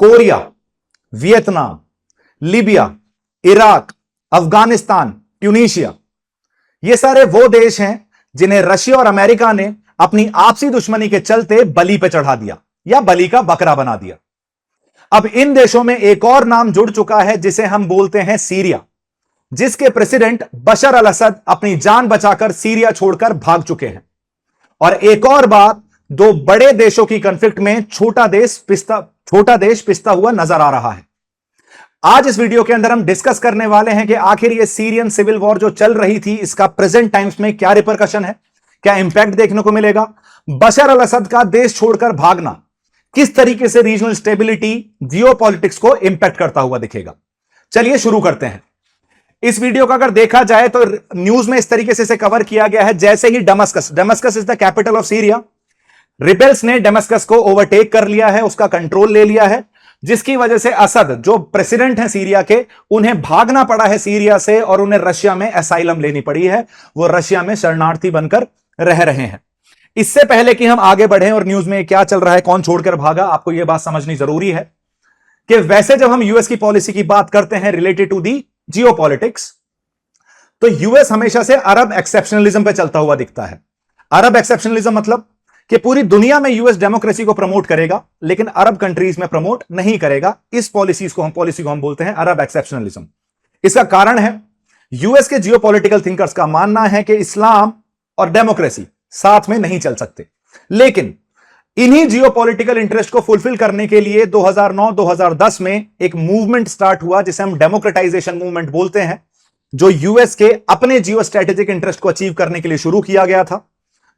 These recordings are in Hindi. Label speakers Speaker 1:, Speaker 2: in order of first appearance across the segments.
Speaker 1: Korea, Vietnam, Libya, Iraq, Afghanistan, Tunisia, ये सारे वो देश हैं जिन्हें रशिया और अमेरिका ने अपनी आपसी दुश्मनी के चलते बलि पे चढ़ा दिया या बलि का बकरा बना दिया। अब इन देशों में एक और नाम जुड़ चुका है जिसे हम बोलते हैं सीरिया, जिसके प्रेसिडेंट बशर अल असद अपनी जान बचाकर सीरिया छोड़कर भाग चुके हैं। और एक और बात, दो बड़े देशों की कॉन्फ्लिक्ट में छोटा देश पिसता हुआ नजर आ रहा है। आज इस वीडियो के अंदर हम डिस्कस करने वाले हैं कि आखिर ये सीरियन सिविल वॉर जो चल रही थी, इसका प्रेजेंट टाइम्स में क्या रिपरकशन है, क्या इंपैक्ट देखने को मिलेगा, बशर अल असद का देश छोड़कर भागना किस तरीके से रीजनल स्टेबिलिटी, जियोपॉलिटिक्स को इंपैक्ट करता हुआ दिखेगा। चलिए शुरू करते हैं। इस वीडियो का अगर देखा जाए तो न्यूज में इस तरीके से इसे कवर किया गया है, जैसे ही Damascus is the capital of Syria, rebels ने डमस्कस को ओवरटेक कर लिया है, उसका कंट्रोल ले लिया है, जिसकी वजह से असद जो प्रेसिडेंट हैं सीरिया के, उन्हें भागना पड़ा है सीरिया से और उन्हें रशिया में असाइलम लेनी पड़ी है। वो रशिया में शरणार्थी बनकर रह रहे हैं। इससे पहले कि हम आगे बढ़ें और न्यूज में क्या चल रहा है, कौन छोड़कर भागा, आपको यह बात समझनी जरूरी है कि वैसे जब हम यूएस की पॉलिसी की बात करते हैं रिलेटेड टू दी जियोपॉलिटिक्स, तो यूएस हमेशा से अरब एक्सेप्शनलिज्म पे चलता हुआ दिखता है। अरब एक्सेप्शनलिज्म मतलब कि पूरी दुनिया में यूएस डेमोक्रेसी को प्रमोट करेगा लेकिन अरब कंट्रीज में प्रमोट नहीं करेगा। इस पॉलिसी को हम बोलते हैं अरब एक्सेप्शनलिज्म। इसका कारण है, यूएस के जियोपॉलिटिकल थिंकर्स का मानना है कि इस्लाम और डेमोक्रेसी साथ में नहीं चल सकते। लेकिन इन्हीं जियोपॉलिटिकल इंटरेस्ट को फुलफिल करने के लिए 2009-2010 में एक मूवमेंट स्टार्ट हुआ जिसे हम डेमोक्रेटाइजेशन मूवमेंट बोलते हैं, जो यूएस के अपने जियो स्ट्रेटेजिक इंटरेस्ट को अचीव करने के लिए शुरू किया गया था।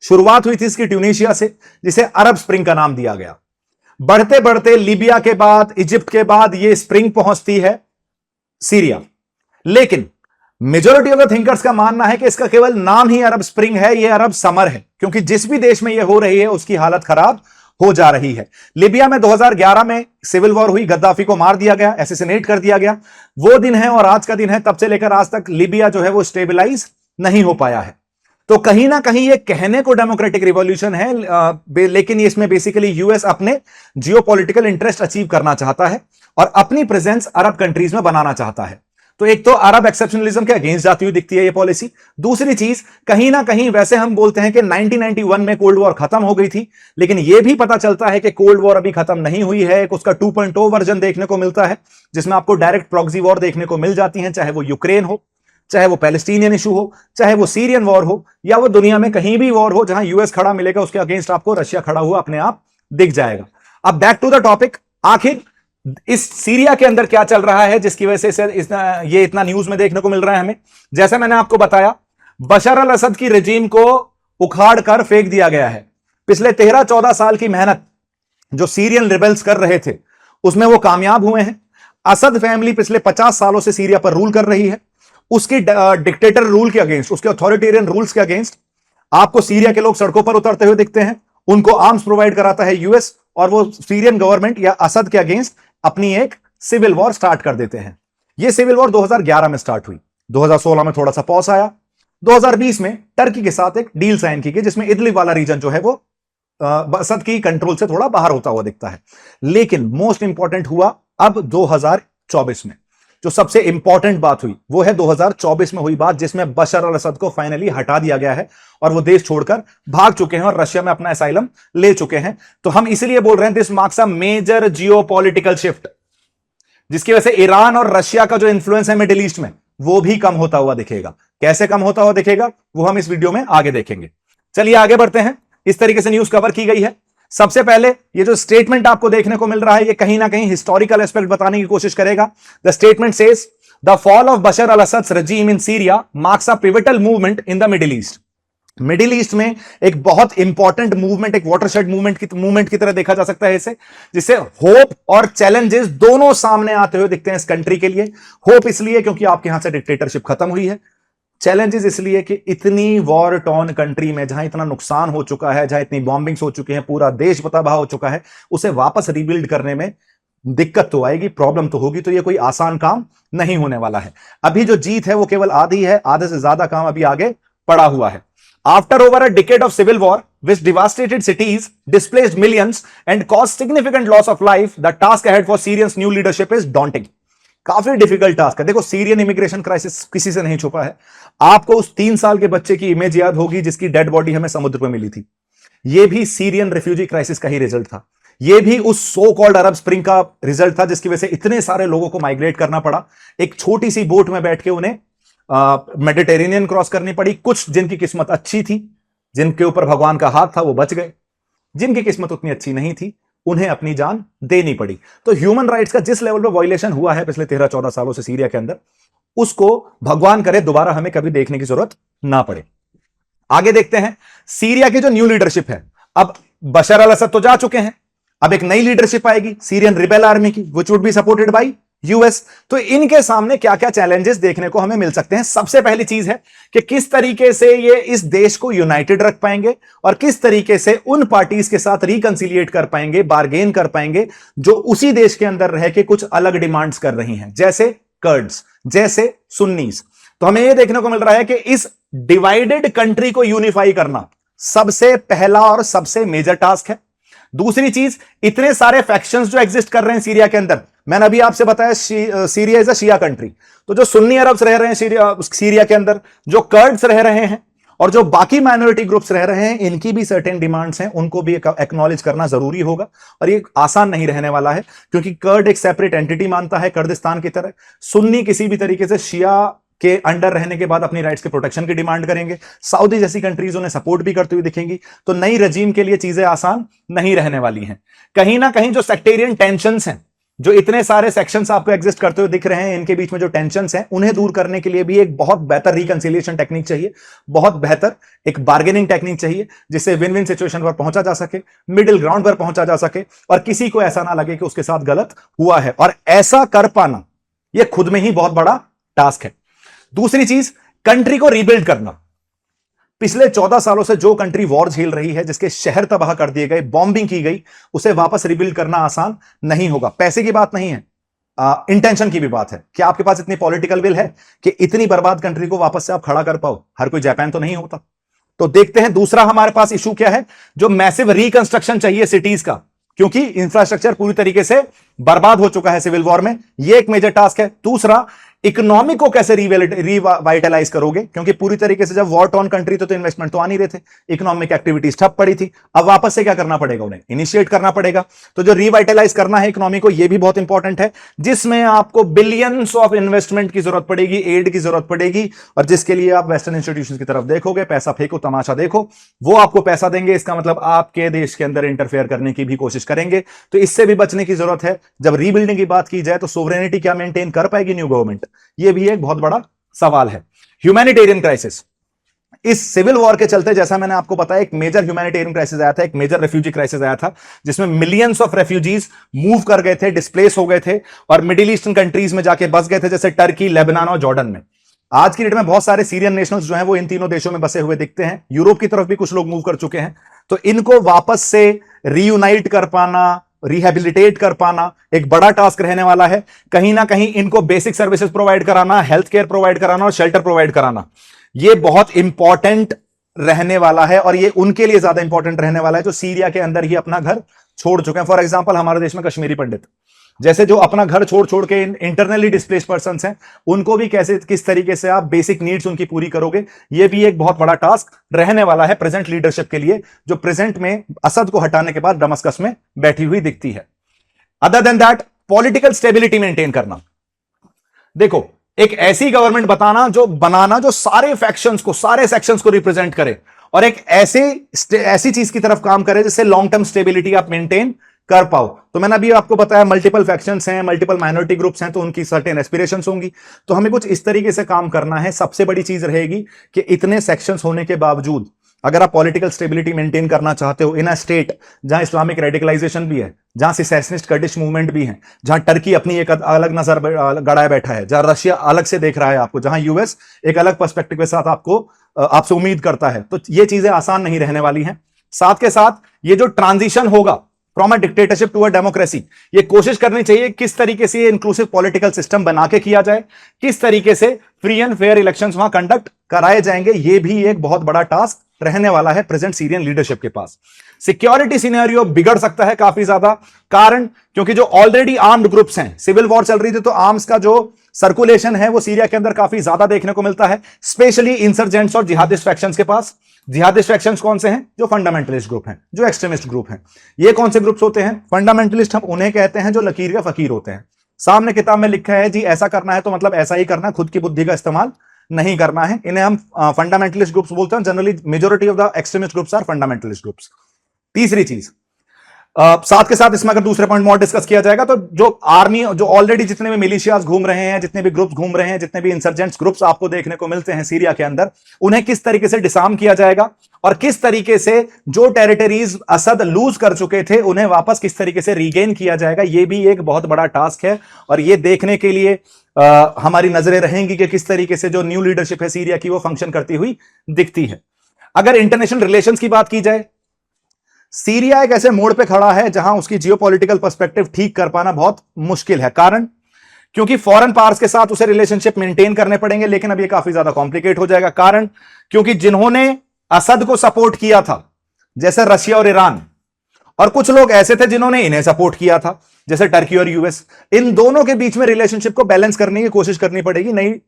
Speaker 1: शुरुआत हुई थी इसकी ट्यूनीशिया से, जिसे अरब स्प्रिंग का नाम दिया गया। बढ़ते बढ़ते लीबिया के बाद, इजिप्ट के बाद यह स्प्रिंग पहुंचती है सीरिया। लेकिन मेजॉरिटी ऑफ द थिंकर्स का मानना है कि इसका केवल नाम ही अरब स्प्रिंग है, यह अरब समर है, क्योंकि जिस भी देश में यह हो रही है उसकी हालत खराब हो जा रही है। लीबिया में 2011 में सिविल वॉर हुई, गद्दाफी को मार दिया गया, एसेसिनेट कर दिया गया। वो दिन है और आज का दिन है, तब से लेकर आज तक लीबिया जो है वो स्टेबलाइज नहीं हो पाया है। तो कहीं ना कहीं ये कहने को डेमोक्रेटिक रिवॉल्यूशन है, लेकिन इसमें बेसिकली यूएस अपने जियोपॉलिटिकल इंटरेस्ट अचीव करना चाहता है और अपनी प्रेजेंस अरब कंट्रीज में बनाना चाहता है। तो एक तो अरब एक्सेप्शनलिज्म के अगेंस्ट जाती हुई दिखती है ये पॉलिसी। दूसरी चीज, कहीं ना कहीं वैसे हम बोलते हैं कि 1991 में कोल्ड वॉर खत्म हो गई थी, लेकिन यह भी पता चलता है कि कोल्ड वॉर अभी खत्म नहीं हुई है। एक उसका 2.0 वर्जन देखने को मिलता है, जिसमें आपको डायरेक्ट प्रॉक्सी वॉर देखने को मिल जाती है, चाहे वो यूक्रेन हो, चाहे वो पैलेस्टीनियन इशू हो, चाहे वो सीरियन वॉर हो, या वो दुनिया में कहीं भी वॉर हो जहां यूएस खड़ा मिलेगा, उसके अगेंस्ट आपको रशिया खड़ा हुआ अपने आप दिख जाएगा। अब बैक टू द टॉपिक, आखिर इस सीरिया के अंदर क्या चल रहा है जिसकी वजह से ये इतना न्यूज में देखने को मिल रहा है हमें। जैसा मैंने आपको बताया, बशर अल असद की रेजिम को उखाड़ कर फेंक दिया गया है। पिछले 13-14 साल की मेहनत जो सीरियन रिबेल्स कर रहे थे उसमें वो कामयाब हुए हैं। असद फैमिली पिछले 50 सालों से सीरिया पर रूल कर रही है। उसकी डिक्टेटर रूल के अगेंस्ट, उसके अथॉरिटेरियन रूल्स के अगेंस्ट आपको सीरिया के लोग सड़कों पर उतरते हुए दिखते हैं। उनको आर्म्स प्रोवाइड कराता है यूएस, और वो सीरियन गवर्नमेंट या असद के अगेंस्ट अपनी एक सिविल वॉर स्टार्ट कर देते हैं। यह सिविल वॉर 2011 में स्टार्ट हुई, 2016 में थोड़ा सा पॉज आया, 2020 में टर्की के साथ एक डील साइन की गई जिसमें इदलिब वाला रीजन जो है वो असद की कंट्रोल से थोड़ा बाहर होता हुआ दिखता है। लेकिन मोस्ट इंपॉर्टेंट हुआ अब 2024 में। जो सबसे इंपॉर्टेंट बात हुई वो है 2024 में हुई बात, जिसमें बशर अल असद को फाइनली हटा दिया गया है और वो देश छोड़कर भाग चुके हैं और रशिया में अपना असाइलम ले चुके हैं। तो हम इसलिए बोल रहे हैं this marks a major geopolitical shift, जिसकी वजह से ईरान और रशिया का जो इंफ्लुएंस है मिडिल ईस्ट में वो भी कम होता हुआ दिखेगा। कैसे कम होता हुआ दिखेगा वो हम इस वीडियो में आगे देखेंगे। चलिए आगे बढ़ते हैं। इस तरीके से न्यूज कवर की गई है। सबसे पहले ये जो स्टेटमेंट आपको देखने को मिल रहा है, ये कहीं ना कहीं हिस्टोरिकल एस्पेक्ट बताने की कोशिश करेगा। The statement says the fall of Bashar al Assad's regime in Syria marks a pivotal movement in the Middle East. Middle East में एक बहुत इंपॉर्टेंट मूवमेंट, एक वाटरशेड मूवमेंट की तरह देखा जा सकता है इसे, जिससे होप और चैलेंजेस दोनों सामने आते हुए दिखते हैं इस कंट्री के लिए। होप इसलिए क्योंकि आपके यहां से डिक्टेटरशिप खत्म हुई है, चैलेंजेस इसलिए कि इतनी वॉर टॉर्न कंट्री में जहां इतना नुकसान हो चुका है, जहां इतनी बॉम्बिंग्स हो चुकी हैं, पूरा देश तबाह हो चुका है, उसे वापस रीबिल्ड करने में दिक्कत तो आएगी, प्रॉब्लम तो होगी। तो ये कोई आसान काम नहीं होने वाला है। अभी जो जीत है वो केवल आधी है, आधे से ज्यादा काम अभी आगे पड़ा हुआ है। After over a decade of civil war, which devastated cities, displaced millions, and caused significant loss of life, the task ahead for Syria's new leadership is daunting. काफी डिफिकल्ट टास्क है। देखो, सीरियन इमिग्रेशन क्राइसिस किसी से नहीं छुपा है। आपको उस 3 साल के बच्चे की इमेज याद होगी जिसकी डेड बॉडी हमें समुद्र में मिली थी। यह भी सीरियन रिफ्यूजी क्राइसिस का ही रिजल्ट था। यह भी उस सो कॉल्ड अरब स्प्रिंग का रिजल्ट था जिसकी वजह से इतने सारे लोगों को माइग्रेट करना पड़ा। एक छोटी सी बोट में बैठ के उन्हें मेडिटेरेनियन क्रॉस करनी पड़ी। कुछ जिनकी किस्मत अच्छी थी, जिनके ऊपर भगवान का हाथ था, वो बच गए। जिनकी किस्मत उतनी अच्छी नहीं थी, उन्हें अपनी जान देनी पड़ी। तो ह्यूमन राइट्स का जिस लेवल पे वायलेशन हुआ है पिछले 13-14 सालों से सीरिया के अंदर, उसको भगवान करे दोबारा हमें कभी देखने की जरूरत ना पड़े। आगे देखते हैं सीरिया की जो न्यू लीडरशिप है। अब बशर अल असद तो जा चुके हैं, अब एक नई लीडरशिप आएगी सीरियन रिबेल आर्मी की, which would be supported by US. तो इनके सामने क्या क्या चैलेंजेस देखने को हमें मिल सकते हैं। सबसे पहली चीज है कि किस तरीके से ये इस देश को यूनाइटेड रख पाएंगे और किस तरीके से उन पार्टीज के साथ रिकंसिलिएट कर पाएंगे, बार्गेन कर पाएंगे जो उसी देश के अंदर रह के कुछ अलग डिमांड्स कर रही हैं, जैसे कर्ड्स, जैसे सुन्नीस। तो हमें यह देखने को मिल रहा है कि इस डिवाइडेड कंट्री को यूनिफाई करना सबसे पहला और सबसे मेजर टास्क है। दूसरी चीज, इतने सारे फैक्शंस जो एग्जिस्ट कर रहे हैं सीरिया के अंदर। मैंने अभी आपसे बताया Syria is a Shia country. तो जो सुन्नी अरब्स रह रहे हैं सीरिया के अंदर, जो कर्ड्स रह रहे हैं और जो बाकी माइनॉरिटी ग्रुप्स रह रहे हैं, इनकी भी सर्टेन डिमांड्स हैं, उनको भी एक्नॉलेज करना जरूरी होगा। और ये आसान नहीं रहने वाला है क्योंकि कर्ड एक सेपरेट एंटिटी मानता है कुर्दिस्तान की तरह। सुन्नी किसी भी तरीके से शिया के अंडर रहने के बाद अपनी राइट्स के प्रोटेक्शन की डिमांड करेंगे। सऊदी जैसी कंट्रीज उन्हें सपोर्ट भी करती हुई दिखेंगी। तो नई रजीम के लिए चीजें आसान नहीं रहने वाली हैं। कहीं ना कहीं जो सेक्टेरियन टेंशंस हैं, जो इतने सारे सेक्शंस आपको एग्जिस्ट करते हुए दिख रहे हैं, इनके बीच में जो टेंशंस हैं, उन्हें दूर करने के लिए भी एक बहुत बेहतर रिकंसिलिएशन टेक्निक चाहिए, बहुत बेहतर एक बार्गेनिंग टेक्निक चाहिए, जिससे विन विन सिचुएशन पर पहुंचा जा सके, मिडिल ग्राउंड पर पहुंचा जा सके और किसी को ऐसा ना लगे कि उसके साथ गलत हुआ है। और ऐसा कर पाना यह खुद में ही बहुत बड़ा टास्क है। दूसरी चीज, कंट्री को रीबिल्ड करना। पिछले 14 सालों से जो कंट्री वॉर झेल रही है, जिसके शहर तबाह कर दिए गए, बॉम्बिंग की गई, उसे वापस रिबिल्ड करना आसान नहीं होगा। पैसे की बात नहीं है, इंटेंशन की भी बात है। क्या आपके पास इतनी पॉलिटिकल विल है कि इतनी बर्बाद कंट्री को वापस से आप खड़ा कर पाओ? हर कोई जापान तो नहीं होता। तो देखते हैं दूसरा हमारे पास इशू क्या है। जो मैसिव रिकंस्ट्रक्शन चाहिए सिटीज का, क्योंकि इंफ्रास्ट्रक्चर पूरी तरीके से बर्बाद हो चुका है सिविल वॉर में, यह एक मेजर टास्क है। दूसरा, इकोनॉमी को कैसे रिवाइटलाइज करोगे, क्योंकि पूरी तरीके से जब वॉर टॉर्न कंट्री तो इन्वेस्टमेंट तो आ नहीं रहे थे, इकोनॉमिक एक्टिविटीज ठप पड़ी थी। अब वापस से क्या करना पड़ेगा, उन्हें इनिशिएट करना पड़ेगा। तो जो रिवाइटलाइज करना है इकोनॉमी को, यह भी बहुत इंपॉर्टेंट है, जिसमें आपको बिलियंस ऑफ इन्वेस्टमेंट की जरूरत पड़ेगी, एड की जरूरत पड़ेगी। और जिसके लिए आप वेस्टर्न इंस्टीट्यूशन की तरफ देखोगे, पैसा फेंको तमाशा देखो, वो आपको पैसा देंगे। इसका मतलब आपके देश के अंदर इंटरफेयर करने की भी कोशिश करेंगे। तो इससे भी बचने की जरूरत है। जब रीबिल्डिंग की बात की जाए तो सोवरेनिटी क्या मेंटेन कर पाएगी न्यू गवर्नमेंट, यह भी एक बहुत बड़ा सवाल है। ह्यूमैनिटेरियन क्राइसिस, इस सिविल वॉर के चलते, जैसा मैंने आपको बताया, एक मेजर ह्यूमैनिटेरियन क्राइसिस आया था, एक मेजर रेफ्यूजी क्राइसिस आया था, जिसमें मिलियंस ऑफ रेफ्यूजीज मूव कर गए थे, डिस्प्लेस हो गए थे और मिडिल ईस्टर्न कंट्रीज में जाके बस गए थे, जैसे टर्की, लेबनान और जॉर्डन में। आज की डेट में बहुत सारे सीरियन नेशनल्स जो हैं वो इन तीनों देशों में बसे हुए दिखते हैं। यूरोप की तरफ भी कुछ लोग मूव कर चुके हैं। तो इनको वापस से रीयूनाइट कर पाना, रिहेबिलिटेट कर पाना एक बड़ा टास्क रहने वाला है। कहीं ना कहीं इनको बेसिक सर्विसेज प्रोवाइड कराना, हेल्थ केयर प्रोवाइड कराना और शेल्टर प्रोवाइड कराना, यह बहुत इंपॉर्टेंट रहने वाला है। और यह उनके लिए ज्यादा इंपॉर्टेंट रहने वाला है जो सीरिया के अंदर ही अपना घर छोड़ चुके हैं। फॉर एग्जांपल, हमारे देश में कश्मीरी पंडित, जैसे जो अपना घर छोड़ छोड़ के इंटरनली डिस्प्लेस्ड पर्संस हैं, उनको भी कैसे, किस तरीके से आप बेसिक नीड्स उनकी पूरी करोगे, यह भी एक बहुत बड़ा टास्क रहने वाला है प्रेजेंट लीडरशिप के लिए, जो प्रेजेंट में असद को हटाने के बाद दमस्कस में बैठी हुई दिखती है। Other than that, political stability maintain करना। देखो, एक ऐसी गवर्नमेंट बनाना जो सारे फैक्शंस को, सारे सेक्शंस को रिप्रेजेंट करे और एक ऐसी चीज की तरफ काम करे जिससे लॉन्ग टर्म स्टेबिलिटी आप मेंटेन कर पाओ। तो मैंने अभी आपको बताया, मल्टीपल फैक्शंस हैं, मल्टीपल माइनॉरिटी ग्रुप्स हैं, तो उनकी सर्टेन एस्पिरेशंस होंगी। तो हमें कुछ इस तरीके से काम करना है। सबसे बड़ी चीज रहेगी कि इतने सेक्शंस होने के बावजूद अगर आप पॉलिटिकल स्टेबिलिटी मेंटेन करना चाहते हो इन अ स्टेट जहां इस्लामिक रेडिकलाइजेशन भी है, जहां सेसेशनिस्ट कर्डिश मूवमेंट भी है, जहां टर्की अपनी एक अलग नजर गड़ाए बैठा है, जहां रशिया अलग से देख रहा है आपको, जहां यूएस एक अलग पर्सपेक्टिव के साथ आपसे उम्मीद करता है, तो ये चीजें आसान नहीं रहने वाली हैं। साथ के साथ ये जो ट्रांजिशन होगा from a dictatorship to a democracy, ये कोशिश करनी चाहिए किस तरीके से ये इंक्लूसिव पॉलिटिकल सिस्टम बना के किया जाए, किस तरीके से फ्री एंड फेयर इलेक्शंस वहां कंडक्ट कराए जाएंगे, ये भी एक बहुत बड़ा टास्क रहने वाला है प्रेजेंट सीरियन लीडरशिप के पास। सिक्योरिटी सिनेरियो बिगड़ सकता है काफी ज्यादा, कारण क्योंकि जो ऑलरेडी आर्म्ड ग्रुप्स हैं, सिविल वॉर चल रही थी तो आर्म्स का जो सर्कुलेशन है वो सीरिया के अंदर काफी ज्यादा देखने को मिलता है, स्पेशली इंसर्जेंट्स और जिहादिस्ट फैक्शंस के पास। जिहादिस्ट फैक्शंस कौन से हैं? जो फंडामेंटलिस्ट ग्रुप हैं, जो एक्सट्रीमिस्ट ग्रुप हैं। ये कौन से ग्रुप्स होते हैं? फंडामेंटलिस्ट हम उन्हें कहते हैं जो लकीर का फकीर होते हैं। सामने किताब में लिखा है जी ऐसा करना है तो मतलब ऐसा ही करना, खुद की बुद्धि का इस्तेमाल नहीं करना है। इन्हें हम फंडामेंटलिस्ट ग्रुप्स बोलते हैं। Generally majority of the extremist groups are fundamentalist groups. तीसरी चीज, साथ के साथ इसमें अगर दूसरे पॉइंट और डिस्कस किया जाएगा तो जो आर्मी, जो ऑलरेडी जितने भी मिलिशियाज घूम रहे हैं, जितने भी ग्रुप्स घूम रहे हैं, जितने भी इंसर्जेंट्स ग्रुप्स आपको देखने को मिलते हैं सीरिया के अंदर, उन्हें किस तरीके से डिसार्म किया जाएगा और किस तरीके से जो टेरिटरीज असद लूज कर चुके थे उन्हें वापस किस तरीके से रीगेन किया जाएगा, यह भी एक बहुत बड़ा टास्क है। और यह देखने के लिए हमारी नजरें रहेंगी कि किस तरीके से जो न्यू लीडरशिप है सीरिया की वो फंक्शन करती हुई दिखती है। अगर इंटरनेशनल रिलेशंस की बात की जाए, सीरिया एक ऐसे मोड़ पे खड़ा है जहां उसकी जियोपॉलिटिकल पर्सपेक्टिव ठीक कर पाना बहुत मुश्किल है। कारण क्योंकि फॉरेन पावर्स के साथ उसे रिलेशनशिप मेंटेन करने पड़ेंगे, लेकिन अब ये काफी ज्यादा कॉम्प्लिकेट हो जाएगा। कारण क्योंकि जिन्होंने असद को सपोर्ट किया था जैसे रशिया और ईरान, और कुछ लोग ऐसे थे जिन्होंने इन्हें सपोर्ट किया था जैसे टर्की और यूएस, इन दोनों के बीच में रिलेशनशिप को बैलेंस करने की कोशिश करनी पड़ेगी। नई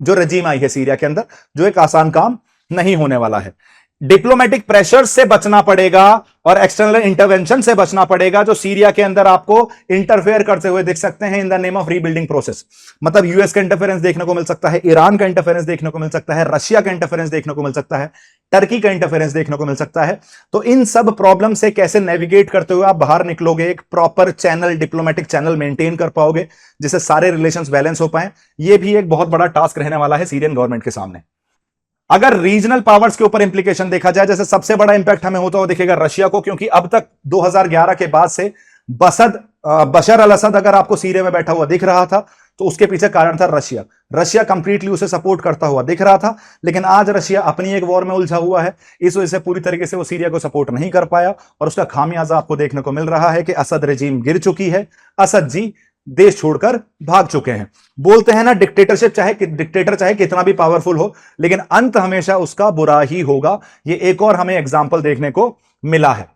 Speaker 1: जो रजीम आई है सीरिया के अंदर, जो एक आसान काम नहीं होने वाला है। डिप्लोमेटिक प्रेशर से बचना पड़ेगा और एक्सटर्नल इंटरवेंशन से बचना पड़ेगा, जो सीरिया के अंदर आपको इंटरफेयर करते हुए दिख सकते हैं in the name of rebuilding process. मतलब यूएस का इंटरफेरेंस देखने को मिल सकता है, ईरान का इंटरफेरेंस देखने को मिल सकता है, रशिया का इंटरफेरेंस देखने को मिल सकता है, टर्की का इंटरफेरेंस देखने को मिल सकता है। तो इन सब प्रॉब्लम से कैसे नेविगेट करते हुए आप बाहर निकलोगे, एक proper channel, diplomatic channel maintain कर पाओगे जिससे सारे रिलेशंस बैलेंस हो पाए, यह भी एक बहुत बड़ा टास्क रहने वाला है सीरियन गवर्नमेंट के सामने। अगर रीजनल पावर्स के ऊपर इंप्लीकेशन देखा जाए, जैसे सबसे बड़ा इंपैक्ट हमें होता हुआ दिखेगा रशिया को, क्योंकि अब तक 2011 के बाद से बशर अल असद अगर आपको सीरिया में बैठा हुआ दिख रहा था तो उसके पीछे कारण था रशिया। रशिया कंप्लीटली उसे सपोर्ट करता हुआ दिख रहा था, लेकिन आज रशिया अपनी एक वॉर में उलझा हुआ है, इस वजह से पूरी तरीके से वो सीरिया को सपोर्ट नहीं कर पाया और उसका खामियाजा आपको देखने को मिल रहा है कि असद रेजिम गिर चुकी है, असद जी देश छोड़कर भाग चुके हैं। बोलते हैं ना, डिक्टेटर चाहे कितना भी पावरफुल हो, लेकिन अंत हमेशा उसका बुरा ही होगा। ये एक और हमें एग्जांपल देखने को मिला है।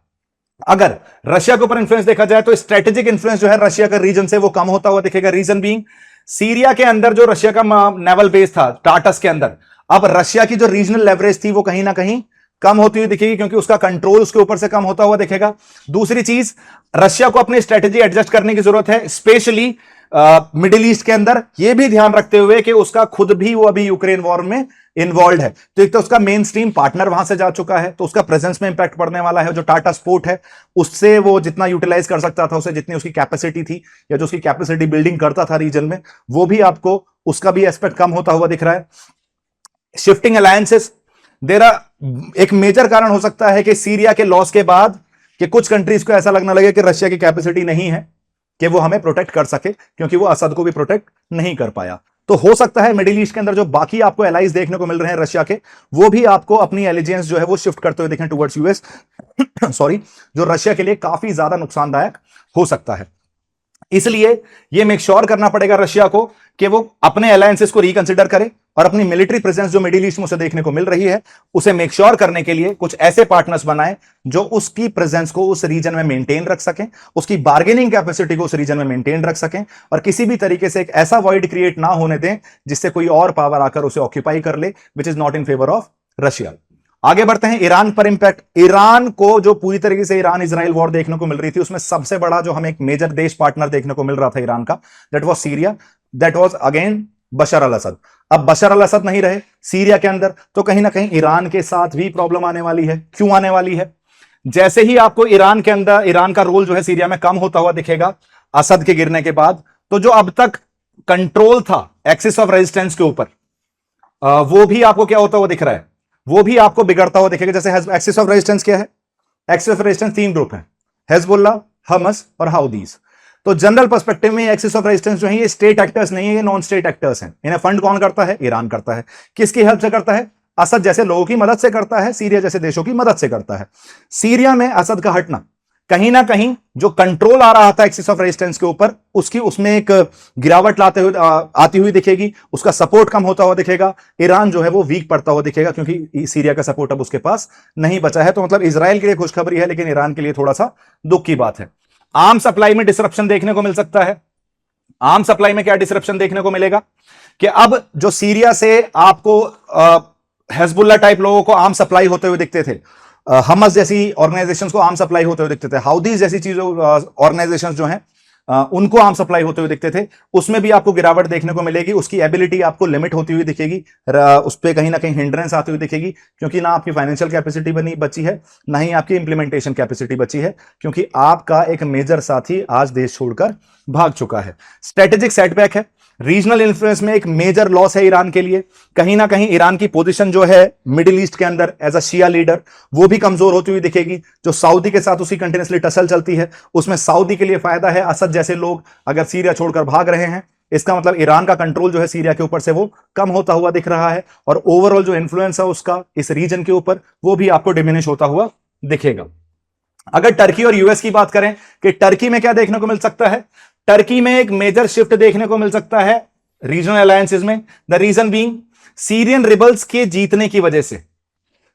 Speaker 1: अगर रशिया के ऊपर इंफ्लुएंस देखा जाए तो स्ट्रेटेजिक इंफ्लुएंस जो है रशिया का रीजन से वो कम होता हुआ दिखेगा। रीजन बीइंग, सीरिया के अंदर जो रशिया का नेवल बेस था टाटस के अंदर, अब रशिया की जो रीजनल लेवरेज थी वो कहीं ना कहीं कम होती हुई दिखेगी, क्योंकि उसका कंट्रोल उसके ऊपर से कम होता हुआ दिखेगा। दूसरी चीज, रशिया को अपनी स्ट्रेटेजी एडजस्ट करने की जरूरत है, स्पेशली मिडिल ईस्ट के अंदर, यह भी ध्यान रखते हुए कि उसका खुद भी वो अभी यूक्रेन वॉर में इन्वॉल्व है। तो एक तो उसका मेन स्ट्रीम पार्टनर वहां से जा चुका है, तो उसका प्रेजेंस में इंपैक्ट पड़ने वाला है। जो टाटा स्पोर्ट है उससे वो जितना यूटिलाइज कर सकता था, उसे जितनी उसकी कैपेसिटी थी या जो उसकी कैपेसिटी बिल्डिंग करता था रीजन में, वो भी आपको उसका भी एस्पेक्ट कम होता हुआ दिख रहा है। शिफ्टिंग अलायंसेस, एक मेजर कारण हो सकता है कि सीरिया के लॉस के बाद कि कुछ कंट्रीज को ऐसा लगने लगे कि रशिया की कैपेसिटी नहीं है कि वो हमें प्रोटेक्ट कर सके, क्योंकि वो असद को भी प्रोटेक्ट नहीं कर पाया। तो हो सकता है मिडिल ईस्ट के अंदर जो बाकी आपको एलाइज देखने को मिल रहे हैं रशिया के, वो भी आपको अपनी एलिजेंस जो है वो शिफ्ट करते हुए देखें टुवर्ड्स यूएस सॉरी, जो रशिया के लिए काफी ज्यादा नुकसानदायक हो सकता है। इसलिए यह मेक श्योर करना पड़ेगा रशिया को कि वो अपने अलायंसेस को रिकंसिडर करे और अपनी मिलिट्री प्रेजेंस जो मिडिल ईस्ट में उसे देखने को मिल रही है उसे मेक श्योर करने के लिए कुछ ऐसे पार्टनर्स बनाए जो उसकी प्रेजेंस को उस रीजन में मेंटेन रख सकें, उसकी बार्गेनिंग कैपेसिटी को उस रीजन में मेंटेन रख सकें, और किसी भी तरीके से एक ऐसा वॉइड क्रिएट ना होने दें जिससे कोई और पावर आकर उसे ऑक्यूपाई कर ले, which is not in favour of Russia. आगे बढ़ते हैं ईरान पर इंपैक्ट। ईरान को जो पूरी तरीके से ईरान इजराइल वॉर देखने को मिल रही थी, उसमें सबसे बड़ा जो हमें एक मेजर देश पार्टनर देखने को मिल रहा था ईरान का, that was Syria, that was again Bashar al Assad. अब बशर अल असद नहीं रहे सीरिया के अंदर, तो कहीं ना कहीं ईरान के साथ भी प्रॉब्लम आने वाली है। क्यों आने वाली है? जैसे ही आपको ईरान के अंदर ईरान का रोल जो है सीरिया में कम होता हुआ दिखेगा असद के गिरने के बाद, तो जो अब तक कंट्रोल था एक्सिस ऑफ रेजिस्टेंस के ऊपर, वो भी आपको क्या होता हुआ दिख रहा है, वो भी आपको बिगड़ता हुआ दिखेगा। जैसे एक्सिस ऑफ रेजिस्टेंस क्या है? एक्सिस ऑफ रेजिस्टेंस 3 ग्रुप है, हिजबुल्लाह, हमस और हाउदीज। तो जनरल पर्सपेक्टिव में एक्सिस ऑफ रेजिस्टेंस जो है ये स्टेट एक्टर्स नहीं है, ये नॉन स्टेट एक्टर्स हैं। इन्हें फंड कौन करता है? ईरान करता है। किसकी हेल्प से करता है? असद जैसे लोगों की मदद से करता है, सीरिया जैसे देशों की मदद से करता है। सीरिया में असद का हटना कहीं ना कहीं जो कंट्रोल आ रहा था एक्सिस ऑफ रेजिस्टेंस के ऊपर, उसकी उसमें एक गिरावट लाते हुए आती हुई दिखेगी, उसका सपोर्ट कम होता हुआ दिखेगा। ईरान जो है वो वीक पड़ता हुआ दिखेगा, क्योंकि सीरिया का सपोर्ट अब उसके पास नहीं बचा है। तो मतलब इजराइल के लिए खुशखबरी है, लेकिन ईरान के लिए थोड़ा सा दुख की बात है। आर्म सप्लाई में डिसरप्शन देखने को मिल सकता है। आर्म सप्लाई में क्या डिसरप्शन देखने को मिलेगा कि अब जो सीरिया से आपको हिजबुल्लाह टाइप लोगों को आर्म सप्लाई होते हुए दिखते थे, हमस जैसी ऑर्गेनाइजेशंस को आर्म सप्लाई होते हुए दिखते थे, हाउदीज जैसी चीजों ऑर्गेनाइजेशंस जो हैं उनको आर्म सप्लाई होते हुए दिखते थे, उसमें भी आपको गिरावट देखने को मिलेगी। उसकी एबिलिटी आपको लिमिट होती हुई दिखेगी, उस पर कहीं ना कहीं हिंड्रेंस आती हुई दिखेगी, क्योंकि ना आपकी फाइनेंशियल कैपेसिटी बची है, ना ही आपकी इंप्लीमेंटेशन कैपेसिटी बची है, क्योंकि आपका एक मेजर साथी आज देश छोड़कर भाग चुका है। स्ट्रेटेजिक सेटबैक है, रीजनल इन्फ्लुएंस में एक मेजर लॉस है ईरान के लिए। कहीं ना कहीं ईरान की पोजीशन जो है मिडिल ईस्ट के अंदर एज अ शिया लीडर, वो भी कमजोर होती हुई दिखेगी। जो सऊदी के साथ उसकी कंटिन्यूसली टसल चलती है, उसमें सऊदी के लिए फायदा है। असद जैसे लोग अगर सीरिया छोड़कर भाग रहे हैं, इसका मतलब ईरान का कंट्रोल जो है सीरिया के ऊपर से वो कम होता हुआ दिख रहा है, और ओवरऑल जो इन्फ्लुएंस है उसका इस रीजन के ऊपर, वो भी आपको डिमिनिश होता हुआ दिखेगा। अगर टर्की और यूएस की बात करें कि टर्की में क्या देखने को मिल सकता है, टर्की में एक मेजर शिफ्ट देखने को मिल सकता है रीजनल अलायंसेस में। The reason being, Syrian rebels के जीतने की वजह से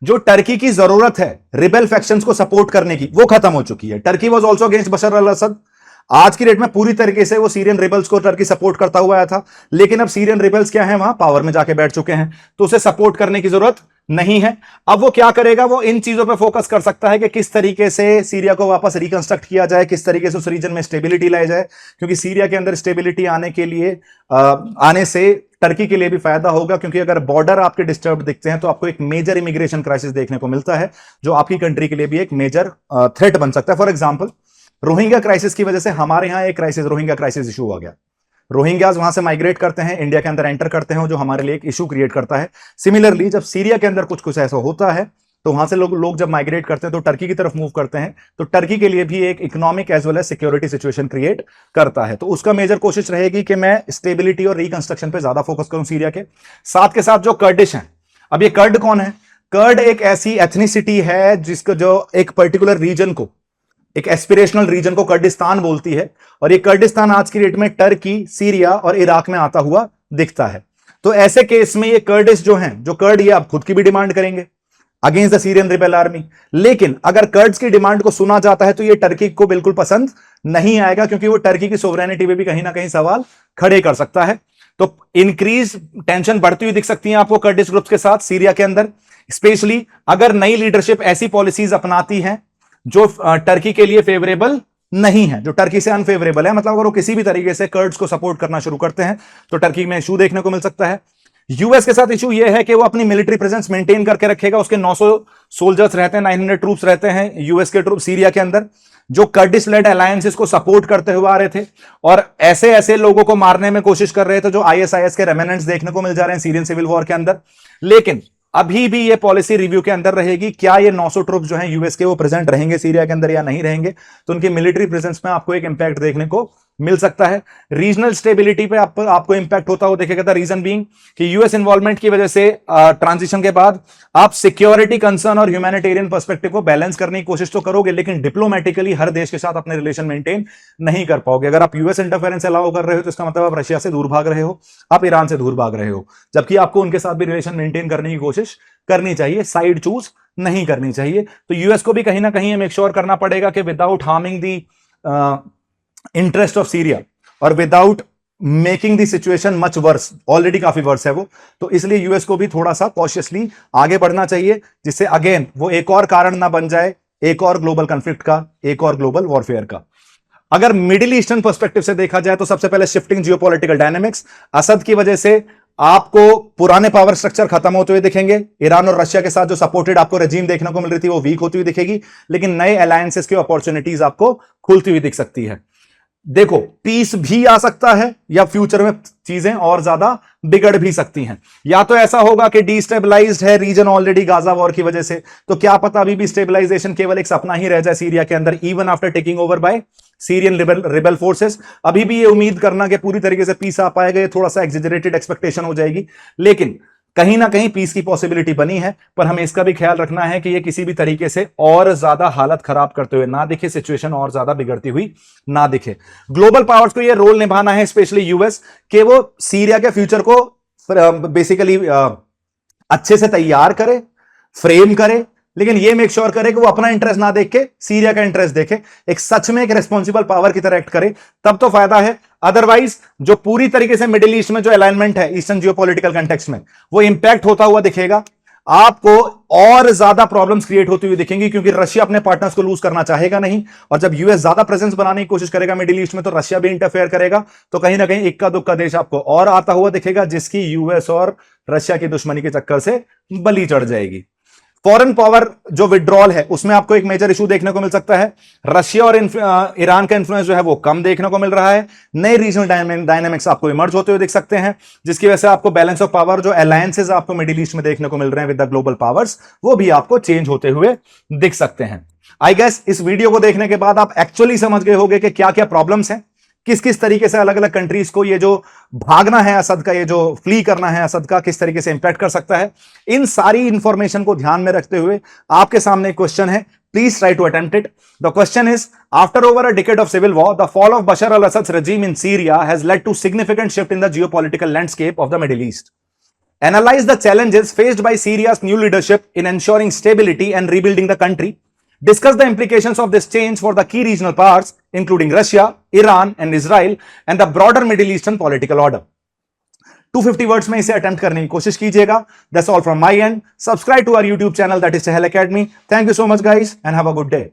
Speaker 1: जो टर्की की जरूरत है रिबेल फैक्शंस को सपोर्ट करने की, वो खत्म हो चुकी है। Turkey was also against Bashar al Asad. आज की डेट में पूरी तरीके से वो सीरियन रिबल्स को टर्की सपोर्ट करता हुआ आया था, लेकिन अब सीरियन रिबल्स क्या है, वहां पावर में जाके बैठ चुके हैं, तो उसे सपोर्ट करने की जरूरत नहीं है। अब वो क्या करेगा, वो इन चीजों पे फोकस कर सकता है कि किस तरीके से सीरिया को वापस रिकंस्ट्रक्ट किया जाए, किस तरीके से उस रीजन में स्टेबिलिटी लाई जाए, क्योंकि सीरिया के अंदर स्टेबिलिटी आने के लिए आने से टर्की के लिए भी फायदा होगा, क्योंकि अगर बॉर्डर आपके डिस्टर्ब दिखते हैं तो आपको एक मेजर इमिग्रेशन क्राइसिस देखने को मिलता है, जो आपकी कंट्री के लिए भी एक मेजर थ्रेट बन सकता है। फॉर एग्जाम्पल, रोहिंग्या क्राइसिस की वजह से हमारे यहां एक क्राइसिस, रोहिंग्या क्राइसिस इशू आ गया। रोहिंग्याज वहां से माइग्रेट करते हैं, इंडिया के अंदर एंटर करते हैं, जो हमारे लिए एक इशू क्रिएट करता है। सिमिलरली जब सीरिया के अंदर कुछ कुछ ऐसा होता है, तो वहां से लोग जब माइग्रेट करते हैं तो टर्की की तरफ मूव करते हैं, तो टर्की के लिए भी एक economic as well as security situation create करता है। तो उसका मेजर कोशिश रहेगी कि मैं स्टेबिलिटी और रिकंस्ट्रक्शन पे ज्यादा फोकस करूं सीरिया के साथ के साथ। जो कर्डिश हैं, अब ये कर्ड कौन है? कर्ड एक ऐसी एथनिसिटी है जिसको जो एक पर्टिकुलर रीजन को, एक एस्पिरेशनल रीजन को कर्डिस्तान बोलती है, और ये कर्डिस्तान आज की डेट में टर्की, सीरिया और इराक में आता हुआ दिखता है। तो ऐसे केस में ये कर्डिश जो हैं, जो कर्ड, ये अब खुद की भी डिमांड करेंगे against the Syrian rebel army. लेकिन अगर कर्ड्स की डिमांड को सुना जाता है तो ये टर्की को बिल्कुल पसंद नहीं आएगा, क्योंकि वो टर्की की सोवरेनिटी पे भी कहीं ना कहीं सवाल खड़े कर सकता है। तो इंक्रीज टेंशन बढ़ती हुई दिख सकती है आपको कर्डिश ग्रुप्स के साथ सीरिया के अंदर, स्पेशली अगर नई लीडरशिप ऐसी पॉलिसीज अपनाती है जो टर्की के लिए फेवरेबल नहीं है, जो टर्की से अनफेवरेबल है। मतलब अगर वो किसी भी तरीके से कर्ड्स को सपोर्ट करना शुरू करते हैं तो टर्की में इशू देखने को मिल सकता है। यूएस के साथ इशू ये है कि वो अपनी मिलिट्री प्रेजेंस मेंटेन करके रखेगा। उसके 900 सोल्जर्स रहते हैं, 900 ट्रूप्स रहते हैं यूएस के ट्रूप सीरिया के अंदर, जो कर्डिश लेड अलायंसेस को सपोर्ट करते हुए आ रहे थे, और ऐसे ऐसे लोगों को मारने में कोशिश कर रहे थे जो आईएसआईएस के रेमेनेंट्स देखने को मिल जा रहे हैं सीरियन सिविल वॉर के अंदर। लेकिन अभी भी ये पॉलिसी रिव्यू के अंदर रहेगी, क्या ये 900 ट्रूप्स जो हैं यूएस के, वो प्रेजेंट रहेंगे सीरिया के अंदर या नहीं रहेंगे। तो उनकी मिलिट्री प्रेजेंस में आपको एक इंपैक्ट देखने को मिल सकता है। रीजनल स्टेबिलिटी पे आपको इंपैक्ट होता हुआ देखेगा। था रीजन बीइंग कि यूएस इन्वॉल्वमेंट की वजह से ट्रांजिशन के बाद आप सिक्योरिटी कंसर्न और ह्यूमैनिटेरियन पर्सपेक्टिव को बैलेंस करने की कोशिश तो करोगे, लेकिन डिप्लोमेटिकली हर देश के साथ अपने रिलेशन मेंटेन नहीं कर पाओगे। अगर आप यूएस इंटरफेरेंस अलाउ कर रहे हो तो इसका मतलब आप रशिया से दूर भाग रहे हो, आप ईरान से दूर भाग रहे हो, जबकि आपको उनके साथ भी रिलेशन मेंटेन करने की कोशिश करनी चाहिए, साइड चूज नहीं करनी चाहिए। तो यूएस को भी कहीं ना कहीं मेक श्योर करना पड़ेगा कि without harming the interest of Syria और without making the situation much worse, already काफी वर्स है वो, तो इसलिए यूएस को भी थोड़ा सा कॉशियसली आगे बढ़ना चाहिए, जिससे अगेन वो एक और कारण ना बन जाए एक और ग्लोबल कॉन्फ्लिक्ट का, एक और ग्लोबल वॉरफेयर का। अगर मिडिल ईस्टर्न पर्सपेक्टिव से देखा जाए तो सबसे पहले शिफ्टिंग जियोपॉलिटिकल डायनेमिक्स, असद की वजह से आपको पुराने पावर स्ट्रक्चर खत्म होते हुए दिखेंगे। ईरान और रशिया के साथ जो सपोर्टेड आपको रेजिम देखने को मिल रही थी वो वीक होती हुई दिखेगी, लेकिन नए अलायंसेस की अपॉर्चुनिटीज आपको खुलती हुई दिख सकती है। देखो, पीस भी आ सकता है या फ्यूचर में चीजें और ज्यादा बिगड़ भी सकती हैं। या तो ऐसा होगा कि डिस्टेबलाइज्ड है रीजन ऑलरेडी गाजा वॉर की वजह से, तो क्या पता अभी भी स्टेबलाइजेशन केवल एक सपना ही रह जाए सीरिया के अंदर, even after taking over by Syrian rebel forces. अभी भी ये उम्मीद करना कि पूरी तरीके से पीस आ पाएगा, ये थोड़ा सा एग्जेजरेटेड एक्सपेक्टेशन हो जाएगी। लेकिन कहीं ना कहीं पीस की पॉसिबिलिटी बनी है, पर हमें इसका भी ख्याल रखना है कि ये किसी भी तरीके से और ज्यादा हालत खराब करते हुए ना दिखे, सिचुएशन और ज्यादा बिगड़ती हुई ना दिखे। ग्लोबल पावर्स को ये रोल निभाना है, स्पेशली यूएस, कि वो सीरिया के फ्यूचर को बेसिकली अच्छे से तैयार करे, फ्रेम करे, लेकिन ये मेक श्योर करे कि वो अपना इंटरेस्ट ना देख के सीरिया का इंटरेस्ट देखे, एक सच में एक रेस्पॉन्सिबल पावर की तरह एक्ट करे, तब तो फायदा है। अदरवाइज जो पूरी तरीके से मिडिल ईस्ट में जो अलाइनमेंट है ईस्टर्न जियोपॉलिटिकल कंटेक्स्ट में, वो इंपैक्ट होता हुआ दिखेगा, आपको और ज्यादा प्रॉब्लम्स क्रिएट होती हुई दिखेंगी, क्योंकि रशिया अपने पार्टनर्स को लूज करना चाहेगा नहीं, और जब यूएस ज्यादा प्रेजेंस बनाने की कोशिश करेगा मिडिल ईस्ट में, तो रशिया भी इंटरफेयर करेगा, तो कहीं ना कहीं इक्का दुक्का देश आपको और आता हुआ दिखेगा, जिसकी यूएस और रशिया की दुश्मनी के चक्कर से बलि चढ़ जाएगी। फॉरेन पावर जो विड्रॉल है उसमें आपको एक मेजर इशू देखने को मिल सकता है। रशिया और ईरान का इन्फ्लुएंस जो है वो कम देखने को मिल रहा है। नए रीजनल डायनामिक्स आपको इमर्ज होते हुए दिख सकते हैं, जिसकी वजह से आपको बैलेंस ऑफ पावर, जो अलायंसेस आपको मिडिल ईस्ट में देखने को मिल रहे हैं विद द ग्लोबल पावर्स, वो भी आपको चेंज होते हुए दिख सकते हैं। आई गेस इस वीडियो को देखने के बाद आप एक्चुअली समझ गए होंगे कि क्या क्या प्रॉब्लम्स हैं, किस किस तरीके से अलग अलग कंट्रीज को ये जो भागना है असद का, ये जो फ्ली करना है असद का, किस तरीके से इंपैक्ट कर सकता है। इन सारी इंफॉर्मेशन को ध्यान में रखते हुए आपके सामने एक क्वेश्चन है, please try to attempt it. The question is, after over a decade of civil war, the fall of Bashar al Assad's regime in Syria has led to significant shift in the geopolitical landscape of the Middle East. Analyze the challenges faced by Syria's new leadership in ensuring stability and rebuilding the country. Discuss the implications of this change for the key regional powers, including Russia, Iran, and Israel, and the broader Middle Eastern political order. 250 words में इसे अटेम्प्ट करने की कोशिश कीजिएगा। That's all from my end. Subscribe to our YouTube channel, that is Chahal Academy. Thank you so much, guys, and have a good day.